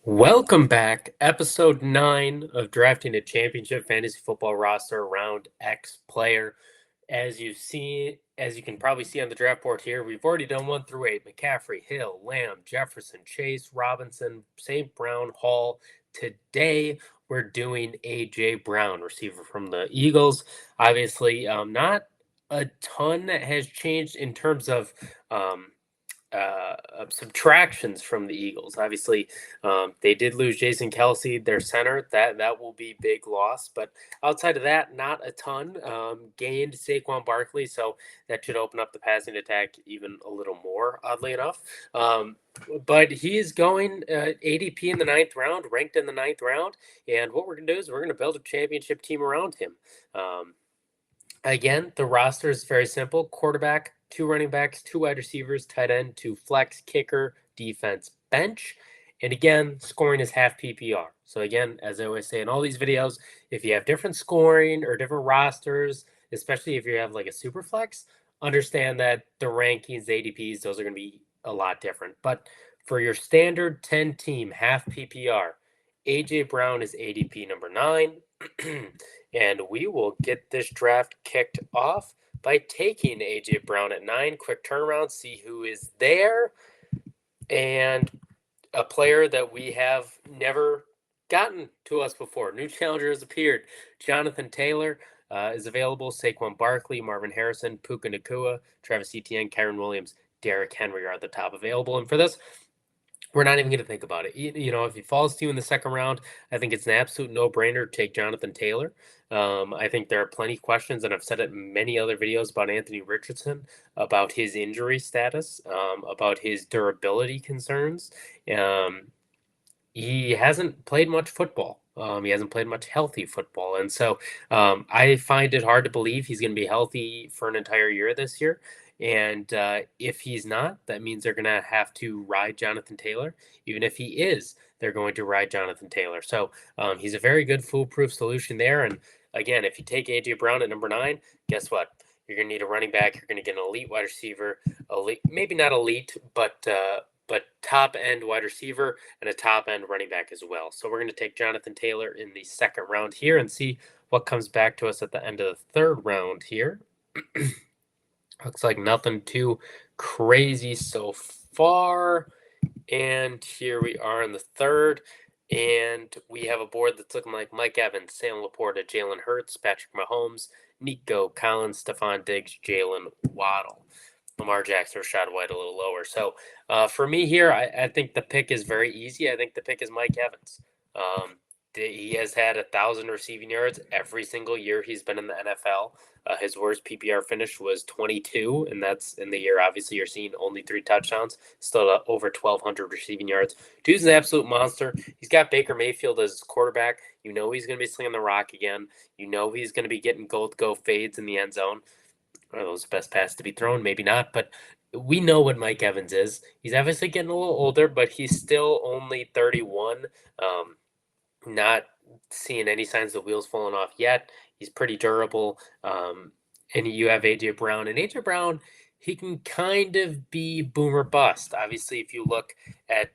Welcome back, episode 9 of Drafting a Championship Fantasy Football Roster Round X Player. As you can probably see on the draft board here, we've already done 1 through 8. McCaffrey, Hill, Lamb, Jefferson, Chase, Robinson, St. Brown, Hall. Today, we're doing A.J. Brown, receiver from the Eagles. Obviously, not a ton that has changed in terms of subtractions from the Eagles. Obviously, they did lose Jason Kelsey, their center. That will be big loss. But outside of that, not a ton. Gained Saquon Barkley, so that should open up the passing attack even a little more, oddly enough. But he is going ADP in the 9th round, ranked in the 9th round. And what we're going to do is we're going to build a championship team around him. Again, the roster is very simple. Quarterback, 2 running backs, 2 wide receivers, tight end, 2 flex, kicker, defense, bench. And again, scoring is half PPR. So again, as I always say in all these videos, if you have different scoring or different rosters, especially if you have like a super flex, understand that the rankings, the ADPs, those are going to be a lot different. But for your standard 10 team, half PPR, A.J. Brown is ADP number 9. And we will get this draft kicked off by taking A.J. Brown at 9. Quick turnaround, see who is there. And a player that we have never gotten to us before. New challenger has appeared. Jonathan Taylor is available. Saquon Barkley, Marvin Harrison, Puka Nacua, Travis Etienne, Kyron Williams, Derrick Henry are the top available. And for this, we're not even going to think about it. You know, if he falls to you in the second round, I think it's an absolute no-brainer to take Jonathan Taylor. I think there are plenty of questions, and I've said it in many other videos about Anthony Richardson, about his injury status, about his durability concerns. He hasn't played much football. He hasn't played much healthy football. And so I find it hard to believe he's going to be healthy for an entire year this year. And if he's not, that means they're going to have to ride Jonathan Taylor. Even if he is, they're going to ride Jonathan Taylor. So he's a very good foolproof solution there. And again, if you take A.J. Brown at number 9, guess what? You're going to need a running back. You're going to get an elite wide receiver. Maybe not elite, but top-end wide receiver and a top-end running back as well. So we're going to take Jonathan Taylor in the second round here and see what comes back to us at the end of the 3rd round here. Looks like nothing too crazy so far. And here we are in the 3rd. And we have a board that's looking like Mike Evans, Sam Laporta, Jalen Hurts, Patrick Mahomes, Nico Collins, Stephon Diggs, Jalen Waddle. Lamar Jackson or Rashad White a little lower. So for me here, I think the pick is very easy. I think the pick is Mike Evans. He has had 1,000 receiving yards every single year he's been in the NFL. His worst PPR finish was 22, and that's in the year, obviously, you're seeing only 3 touchdowns, still over 1,200 receiving yards. Dude's an absolute monster. He's got Baker Mayfield as his quarterback. You know he's going to be slinging the rock again. You know he's going to be getting go fades in the end zone. Are those the best pass to be thrown? Maybe not, but we know what Mike Evans is. He's obviously getting a little older, but he's still only 31. Not seeing any signs of the wheels falling off yet. He's pretty durable. And you have A.J. Brown. And A.J. Brown, he can kind of be boomer bust. Obviously, if you look at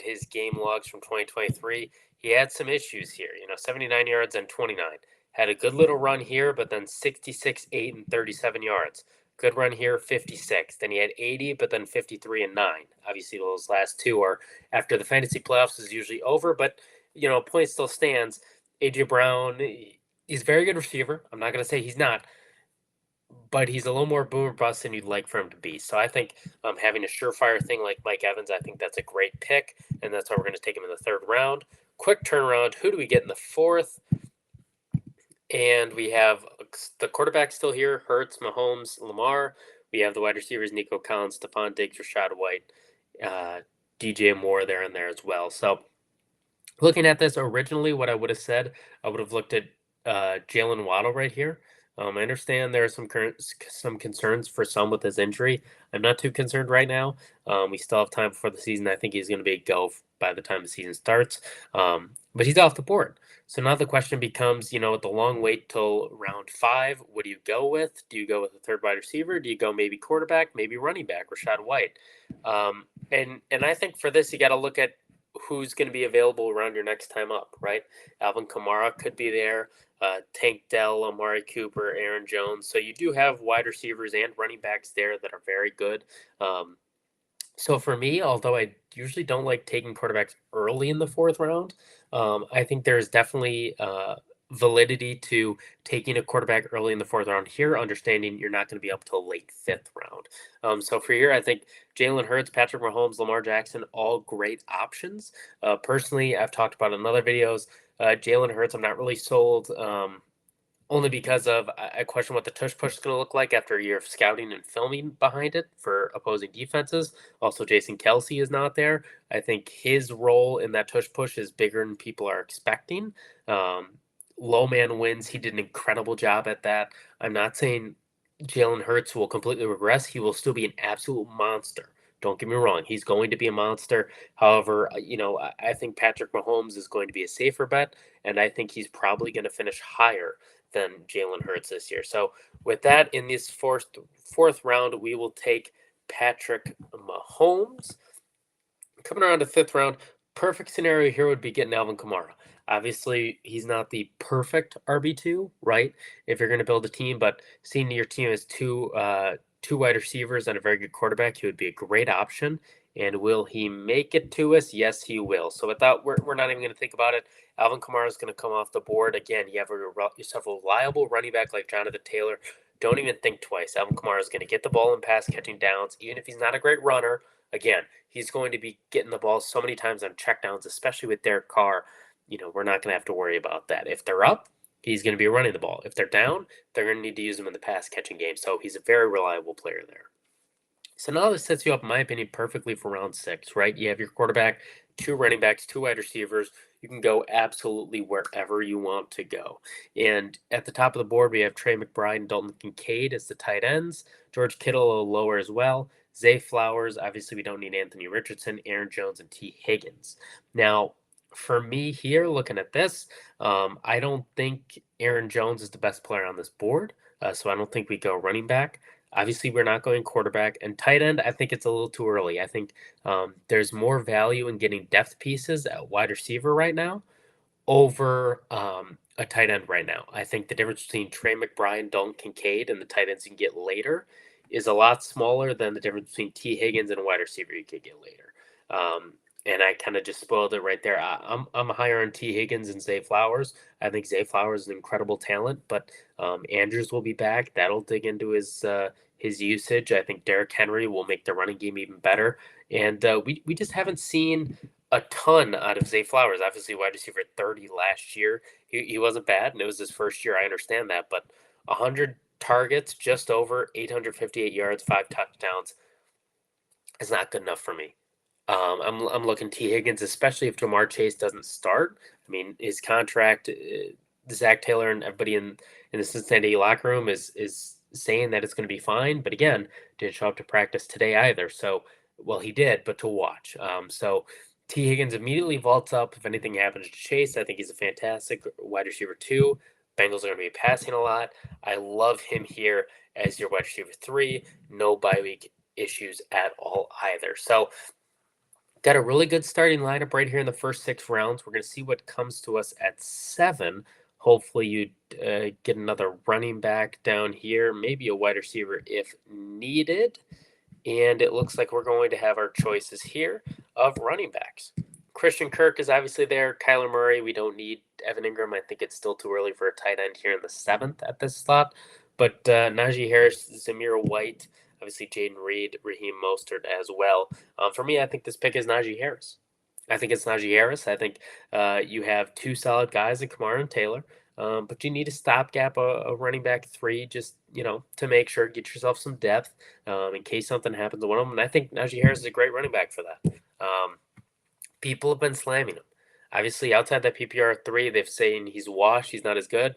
his game logs from 2023, he had some issues here. 79 yards and 29. Had a good little run here, but then 66, 8, and 37 yards. Good run here, 56. Then he had 80, but then 53 and 9. Obviously, those last 2 are after the fantasy playoffs is usually over, but point still stands. A.J. Brown, he's a very good receiver. I'm not going to say he's not, but he's a little more boomer bust than you'd like for him to be. So I think having a surefire thing like Mike Evans, I think that's a great pick, and that's why we're going to take him in the 3rd round. Quick turnaround. Who do we get in the 4th? And we have the quarterback still here, Hurts, Mahomes, Lamar. We have the wide receivers, Nico Collins, Stephon Diggs, Rashad White, DJ Moore there and there as well. So looking at this originally, what I would have said, I would have looked at Jalen Waddle right here. I understand there are some concerns for some with his injury. I'm not too concerned right now. We still have time before the season. I think he's going to be a go by the time the season starts. But he's off the board. So now the question becomes, with the long wait till round 5, what do you go with? Do you go with a 3rd wide receiver? Do you go maybe quarterback, maybe running back, Rashad White? And I think for this, you got to look at who's going to be available around your next time up, right? Alvin Kamara could be there, Tank Dell, Amari Cooper, Aaron Jones. So you do have wide receivers and running backs there that are very good. So for me, although I usually don't like taking quarterbacks early in the fourth round, I think there's definitely validity to taking a quarterback early in the fourth round here, understanding you're not going to be up till late fifth round. So for here, I think Jalen Hurts, Patrick Mahomes, Lamar Jackson, all great options. Personally, I've talked about in other videos. Jalen Hurts, I'm not really sold. Only because of I question what the tush push is going to look like after a year of scouting and filming behind it for opposing defenses. Also, Jason Kelsey is not there. I think his role in that tush push is bigger than people are expecting. Um, Low man wins. He did an incredible job at that. I'm not saying Jalen Hurts will completely regress. He will still be an absolute monster. Don't get me wrong. He's going to be a monster. However, I think Patrick Mahomes is going to be a safer bet, and I think he's probably going to finish higher than Jalen Hurts this year. So with that, in this fourth round, we will take Patrick Mahomes. Coming around to fifth round, perfect scenario here would be getting Alvin Kamara. Obviously, he's not the perfect RB2, right? If you're going to build a team, but seeing your team as two wide receivers and a very good quarterback, he would be a great option. And will he make it to us? Yes, he will. So with that, we're not even going to think about it. Alvin Kamara is going to come off the board. Again, you have yourself a reliable running back like Jonathan Taylor. Don't even think twice. Alvin Kamara is going to get the ball in pass catching downs, even if he's not a great runner. Again, he's going to be getting the ball so many times on checkdowns, especially with Derek Carr. We're not going to have to worry about that. If they're up, he's going to be running the ball. If they're down, they're going to need to use him in the pass catching game. So he's a very reliable player there. So now this sets you up, in my opinion, perfectly for round 6, right? You have your quarterback, 2 running backs, 2 wide receivers. You can go absolutely wherever you want to go. And at the top of the board, we have Trey McBride and Dalton Kincaid as the tight ends. George Kittle a little lower as well. Zay Flowers, obviously we don't need Anthony Richardson, Aaron Jones, and T. Higgins. Now, for me here, looking at this, I don't think Aaron Jones is the best player on this board. So I don't think we go running back. Obviously, we're not going quarterback and tight end. I think it's a little too early. I think there's more value in getting depth pieces at wide receiver right now over a tight end right now. I think the difference between Trey McBride, Dalton Kincaid, and the tight ends you can get later is a lot smaller than the difference between T. Higgins and a wide receiver you could get later. And I kind of just spoiled it right there. I'm higher on T. Higgins and Zay Flowers. I think Zay Flowers is an incredible talent, but Andrews will be back. That'll dig into his usage. I think Derrick Henry will make the running game even better. And we just haven't seen a ton out of Zay Flowers. Obviously, wide receiver 30 last year. He wasn't bad, and it was his first year. I understand that, but 100 targets, just over 858 yards, 5 touchdowns is not good enough for me. I'm looking T. Higgins, especially if Jamar Chase doesn't start. I mean, his contract, Zach Taylor and everybody in the Cincinnati locker room is saying that it's going to be fine. But again, didn't show up to practice today either. So, well, he did, but to watch. So T. Higgins immediately vaults up. If anything happens to Chase, I think he's a fantastic wide receiver 2. Bengals are going to be passing a lot. I love him here as your wide receiver 3. No bye week issues at all either. So got a really good starting lineup right here in the first 6 rounds. We're going to see what comes to us at 7. Hopefully you get another running back down here, maybe a wide receiver if needed. And it looks like we're going to have our choices here of running backs. Christian Kirk is obviously there. Kyler Murray, we don't need Evan Ingram. I think it's still too early for a tight end here in the 7th at this slot. But Najee Harris, Zamir White, obviously Jaden Reed, Raheem Mostert as well. For me, I think this pick is Najee Harris. I think it's Najee Harris. I think you have 2 solid guys in Kamara and Taylor. But you need a stopgap, a running back 3, just, to make sure, get yourself some depth in case something happens to one of them. And I think Najee Harris is a great running back for that. People have been slamming him. Obviously, outside that PPR 3, they've saying he's washed, he's not as good.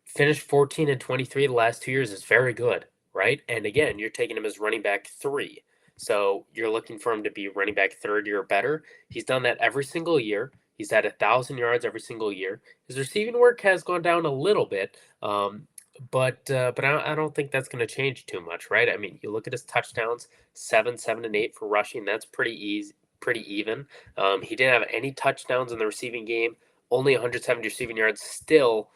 Finished 14 and 23 the last 2 years is very good, right? And again, you're taking him as running back 3. So you're looking for him to be running back 30 or better. He's done that every single year. He's had 1,000 yards every single year. His receiving work has gone down a little bit, but I don't think that's going to change too much, right? I mean, you look at his touchdowns, 7, 7, and 8 for rushing. That's pretty easy, pretty even. He didn't have any touchdowns in the receiving game, only 170 receiving yards, still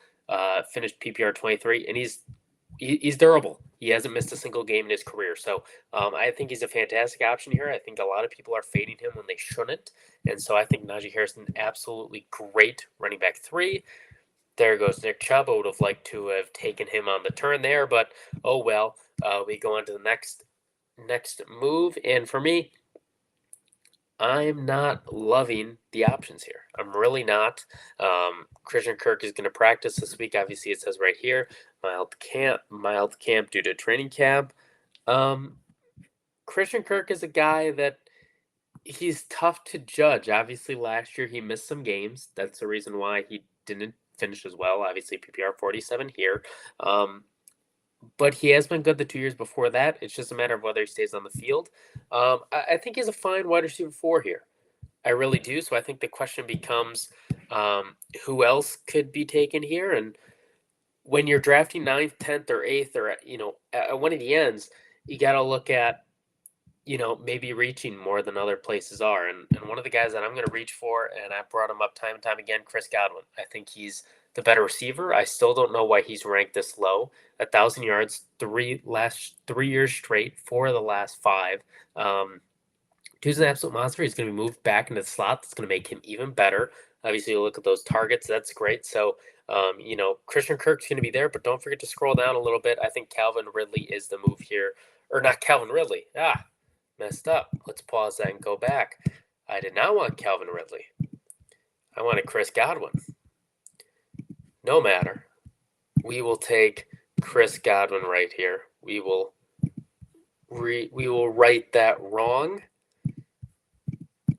finished PPR 23, and he's durable. He hasn't missed a single game in his career. So I think he's a fantastic option here. I think a lot of people are fading him when they shouldn't. And so I think Najee Harrison, absolutely great running back 3. There goes Nick Chubb. I would have liked to have taken him on the turn there, but oh well. We go on to the next move. And for me, I'm not loving the options here. I'm really not. Christian Kirk is going to practice this week. Obviously, it says right here, mild camp due to training camp. Christian Kirk is a guy that he's tough to judge. Obviously, last year he missed some games. That's the reason why he didn't finish as well. Obviously, PPR 47 here. But he has been good the 2 years before that. It's just a matter of whether he stays on the field. I think he's a fine wide receiver 4 here. I really do. So I think the question becomes who else could be taken here? And when you're drafting 9th, 10th, or 8th, or, at one of the ends, you got to look at, maybe reaching more than other places are. And one of the guys that I'm going to reach for, and I brought him up time and time again, Chris Godwin. I think he's the better receiver. I still don't know why he's ranked this low. 1,000 yards, last 3 years straight, 4 of the last 5. Dude's an absolute monster. He's going to be moved back into the slot. That's going to make him even better. Obviously, you look at those targets. That's great. So, Christian Kirk's going to be there, but don't forget to scroll down a little bit. I think Calvin Ridley is the move here. Or not Calvin Ridley. Messed up. Let's pause that and go back. I did not want Calvin Ridley. I wanted Chris Godwin. No matter. We will take Chris Godwin right here. We will write that wrong.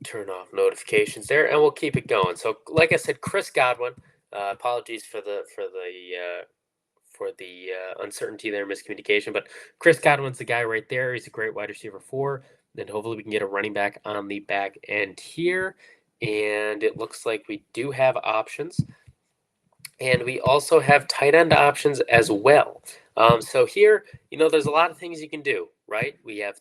Turn off notifications there, and we'll keep it going. So, like I said, Chris Godwin. Apologies for the uncertainty there, miscommunication. But Chris Godwin's the guy right there. He's a great wide receiver 4. Then hopefully we can get a running back on the back end here. And it looks like we do have options. And we also have tight end options as well. So here, there's a lot of things you can do, right? We have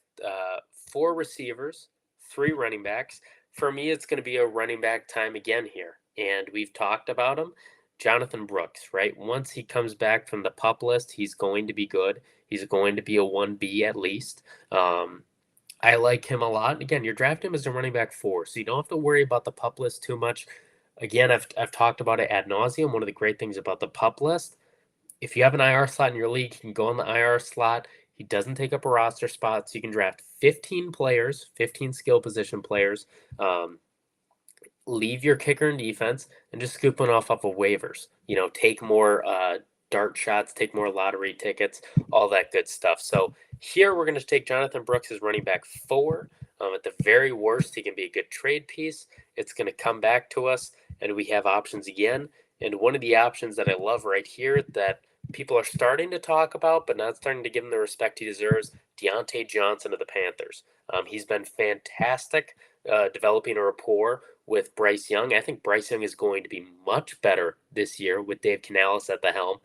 4 receivers, 3 running backs. For me, it's going to be a running back time again here. And we've talked about him. Jonathan Brooks, right? Once he comes back from the PUP list, he's going to be good. He's going to be a 1B at least. I like him a lot. Again, you're drafting him as a running back 4, so you don't have to worry about the PUP list too much. Again, I've talked about it ad nauseum. One of the great things about the PUP list, if you have an IR slot in your league, you can go in the IR slot. He doesn't take up a roster spot, so you can draft 15 players, 15 skill position players. Leave your kicker and defense and just scoop one off of waivers. Take more dart shots, take more lottery tickets, all that good stuff. So here we're going to take Jonathan Brooks as running back 4. At the very worst, he can be a good trade piece. It's going to come back to us, and we have options again. And one of the options that I love right here that people are starting to talk about, but not starting to give him the respect he deserves, Deontay Johnson of the Panthers. He's been fantastic developing a rapport with Bryce Young. I think Bryce Young is going to be much better this year with Dave Canales at the helm.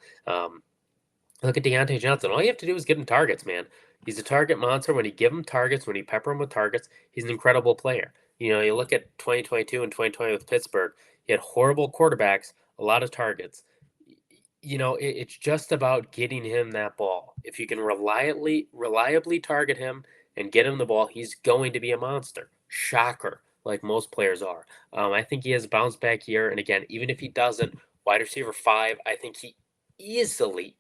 Look at Deontay Johnson. All you have to do is give him targets, man. He's a target monster. When you give him targets, when you pepper him with targets, he's an incredible player. You look at 2022 and 2020 with Pittsburgh. He had horrible quarterbacks, a lot of targets. It's just about getting him that ball. If you can reliably target him and get him the ball, he's going to be a monster. Shocker, like most players are. I think he has a bounce back year. And again, even if he doesn't, wide receiver 5, I think he easily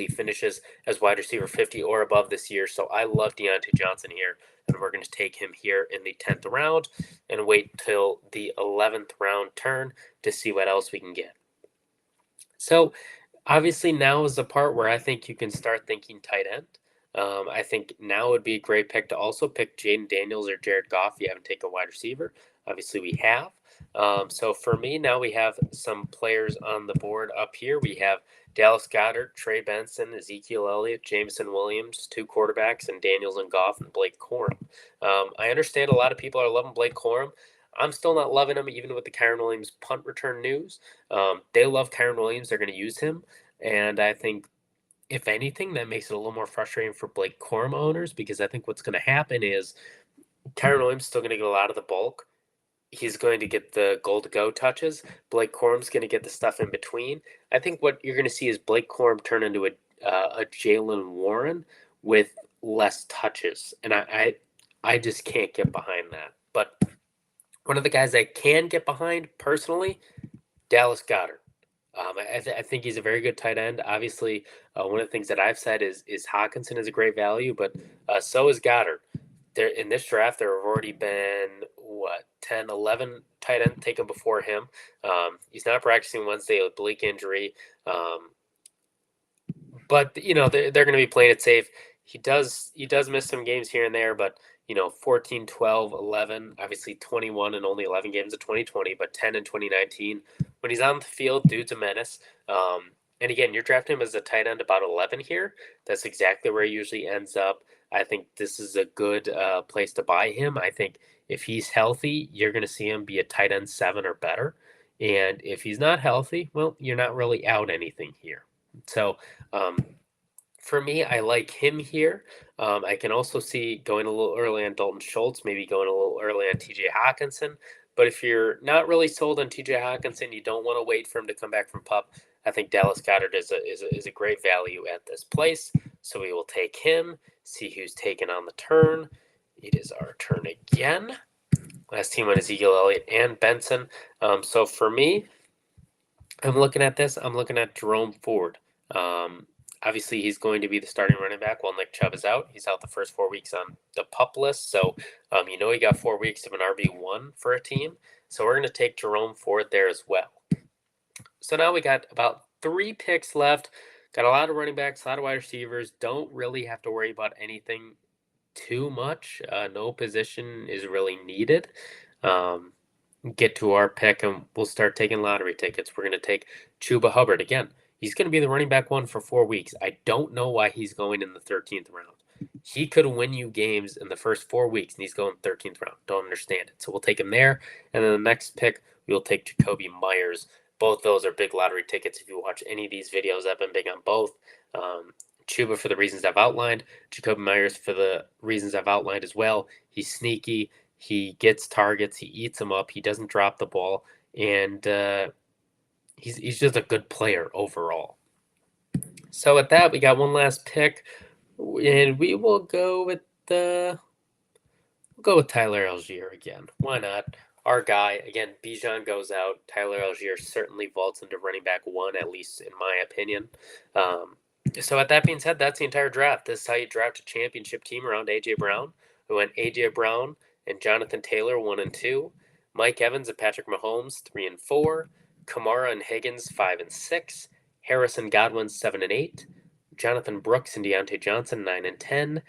finishes as wide receiver 50 or above this year. So I love Deontay Johnson here. And we're going to take him here in the 10th round and wait till the 11th round turn to see what else we can get. So obviously now is the part where I think you can start thinking tight end. I think now would be a great pick to also pick Jaden Daniels or Jared Goff if you haven't taken a wide receiver. Obviously we have. So for me, now we have some players on the board up here. We have Dallas Goedert, Trey Benson, Ezekiel Elliott, Jameson Williams, 2 quarterbacks, and Daniels and Goff and Blake Corum. I understand a lot of people are loving Blake Corum. I'm still not loving him, even with the Kyren Williams punt return news. They love Kyren Williams. They're going to use him. And I think, if anything, that makes it a little more frustrating for Blake Corum owners, because I think what's going to happen is Kyron Williams is still going to get a lot of the bulk. He's going to get the goal to go touches. Blake Corum's going to get the stuff in between. I think what you're going to see is Blake Corum turn into a Jalen Warren with less touches, and I just can't get behind that. But one of the guys I can get behind personally, Dallas Goedert. I think he's a very good tight end. Obviously, one of the things that I've said is Hawkinson is a great value, but so is Goddard. There in this draft, there have already been what 10, 11 tight ends taken before him. He's not practicing Wednesday with bleak injury, but they're going to be playing it safe. He does miss some games here and there, but 14, 12, 11, obviously 21 and only 11 games of 2020, but 10 in 2019. When he's on the field, dude's a menace. And again, you're drafting him as a tight end about 11 here. That's exactly where he usually ends up. I think this is a good place to buy him. I think if he's healthy, you're going to see him be a tight end 7 or better. And if he's not healthy, well, you're not really out anything here. So um, for me, I like him here. I can also see going a little early on Dalton Schultz, maybe going a little early on TJ Hawkinson. But if you're not really sold on TJ Hawkinson, you don't want to wait for him to come back from PUP. I think Dallas Goedert is a great value at this place. So we will take him, see who's taken on the turn. It is our turn again. Last team went Ezekiel Elliott and Benson. So for me, I'm looking at this. I'm looking at Jerome Ford. Obviously, he's going to be the starting running back while Nick Chubb is out. He's out the first 4 weeks on the PUP list. So, he got 4 weeks of an RB1 for a team. So we're going to take Jerome Ford there as well. So now we got about 3 picks left. Got a lot of running backs, a lot of wide receivers. Don't really have to worry about anything too much. No position is really needed. Get to our pick and we'll start taking lottery tickets. We're going to take Chuba Hubbard again. He's going to be the running back 1 for 4 weeks. I don't know why he's going in the 13th round. He could win you games in the first 4 weeks, and he's going 13th round. Don't understand it. So we'll take him there. And then the next pick, we'll take Jacoby Myers. Both those are big lottery tickets. If you watch any of these videos, I've been big on both. Chuba for the reasons I've outlined. Jacoby Myers for the reasons I've outlined as well. He's sneaky. He gets targets. He eats them up. He doesn't drop the ball. And he's just a good player overall. So at that, we got one last pick, and we will go with Tyler Algier again. Why not? Our guy again. Bijan goes out. Tyler Algier certainly vaults into running back 1, at least in my opinion. So at that being said, that's the entire draft. This is how you draft a championship team around AJ Brown. We went AJ Brown and Jonathan Taylor 1 and 2, Mike Evans and Patrick Mahomes 3 and 4, Kamara and Higgins 5 and 6, Harrison Godwin 7 and 8, Jonathan Brooks and Deontay Johnson 9 and 10,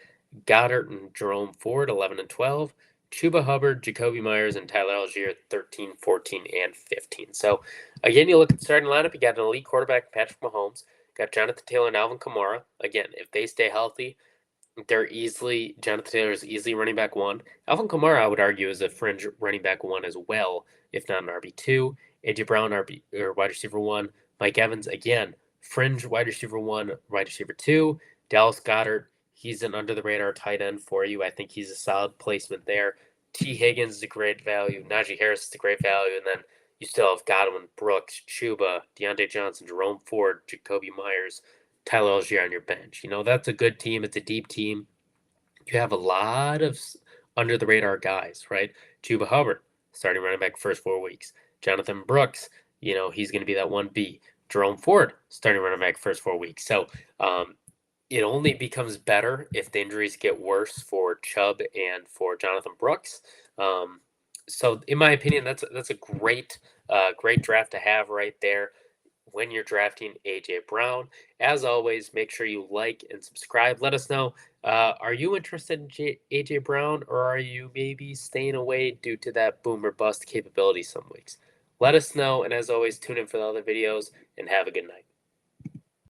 Goddard and Jerome Ford 11 and 12, Chuba Hubbard, Jacoby Myers, and Tyler Algier 13, 14, and 15. So again, you look at the starting lineup. You got an elite quarterback, Patrick Mahomes. Got Jonathan Taylor and Alvin Kamara. Again, if they stay healthy, Jonathan Taylor is easily running back 1. Alvin Kamara, I would argue, is a fringe running back 1 as well, if not an RB2. AJ Brown, wide receiver 1. Mike Evans, again, fringe wide receiver 1, wide receiver 2. Dallas Goedert, he's an under the radar tight end for you. I think he's a solid placement there. T. Higgins is a great value. Najee Harris is a great value. And then you still have Godwin, Brooks, Chuba, Deontay Johnson, Jerome Ford, Jacoby Myers, Tyler Algier on your bench. That's a good team. It's a deep team. You have a lot of under the radar guys, right? Chuba Hubbard, starting running back first 4 weeks. Jonathan Brooks, he's going to be that 1B. Jerome Ford, starting running back first 4 weeks. So it only becomes better if the injuries get worse for Chubb and for Jonathan Brooks. So in my opinion, that's a great draft to have right there when you're drafting AJ Brown. As always, make sure you like and subscribe. Let us know, are you interested in AJ Brown, or are you maybe staying away due to that boom or bust capability some weeks? Let us know, and as always, tune in for the other videos, and have a good night.